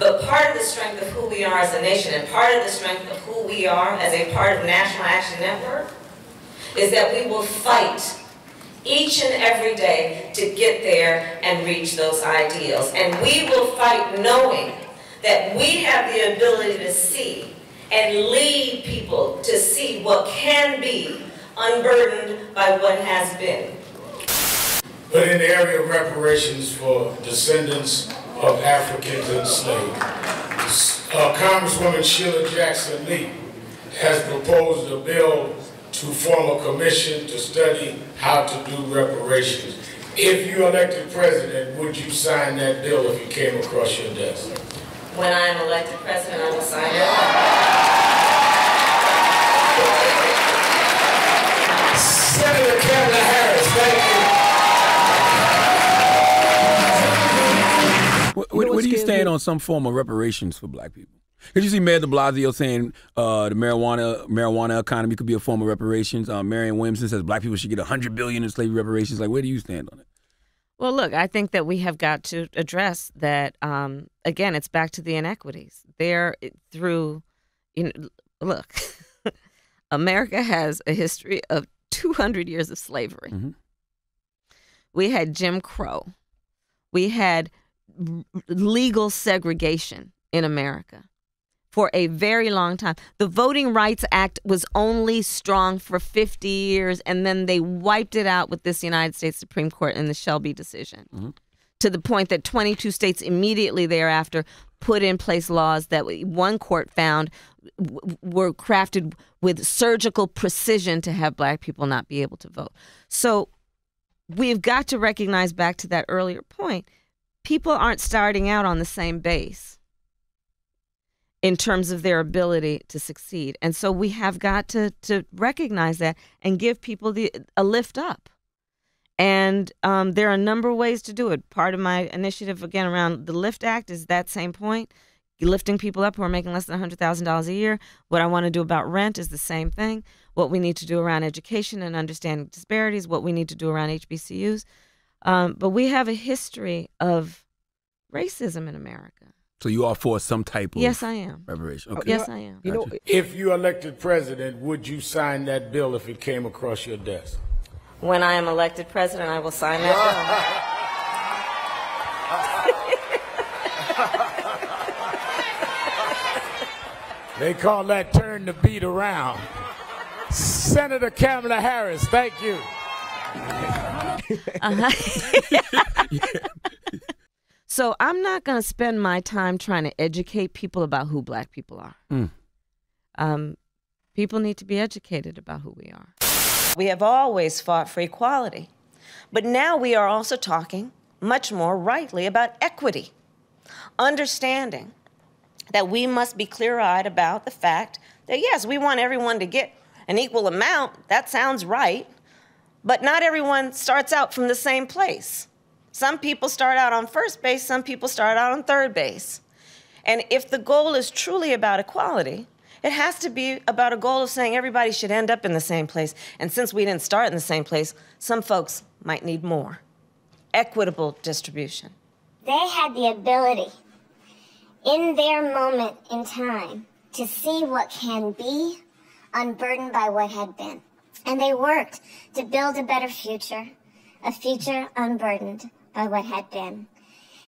But part of the strength of who we are as a nation and part of the strength of who we are as a part of National Action Network is that we will fight each and every day to get there and reach those ideals. And we will fight knowing that we have the ability to see and lead people to see what can be unburdened by what has been. But in the area of reparations for descendants of Africans enslaved, Congresswoman Sheila Jackson Lee has proposed a bill to form a commission to study how to do reparations. If you elected president, would you sign that bill if it came across your desk? When I am elected president, I will sign it. Senator Kamala Harris, thank you. Where do you stand on some form of reparations for black people? Did you see Mayor de Blasio saying the marijuana economy could be a form of reparations? Marianne Williamson says black people should get $100 billion in slavery reparations. Like, where do you stand on it? Well, look, I think that we have got to address that. Again, it's back to the inequities. Look, America has a history of 200 years of slavery. Mm-hmm. We had Jim Crow. We had legal segregation in America for a very long time. The Voting Rights Act was only strong for 50 years, and then they wiped it out with this United States Supreme Court in the Shelby decision, to the point that 22 states immediately thereafter put in place laws that one court found were crafted with surgical precision to have black people not be able to vote. So we've got to recognize, back to that earlier point, people aren't starting out on the same base in terms of their ability to succeed. And so we have got to recognize that and give people a lift up. And there are a number of ways to do it. Part of my initiative, again, around the LIFT Act is that same point, lifting people up who are making less than $100,000 a year. What I want to do about rent is the same thing. What we need to do around education and understanding disparities, what we need to do around HBCUs. But we have a history of racism in America. So you are for some type of Yes, I am. reparation? Okay. Yes, I am. You know, if you elected president, would you sign that bill if it came across your desk? When I am elected president, I will sign that bill. They call that turn the beat around. Senator Kamala Harris, thank you. So I'm not going to spend my time trying to educate people about who black people are. People need to be educated about who we are. We have always fought for equality, but now we are also talking much more rightly about equity, understanding that we must be clear-eyed about the fact that, yes, we want everyone to get an equal amount. That sounds right, but not everyone starts out from the same place. Some people start out on first base, some people start out on third base. And if the goal is truly about equality, it has to be about a goal of saying everybody should end up in the same place. And since we didn't start in the same place, some folks might need more. Equitable distribution. They had the ability, in their moment in time, to see what can be unburdened by what had been. And they worked to build a better future, a future unburdened by what had been.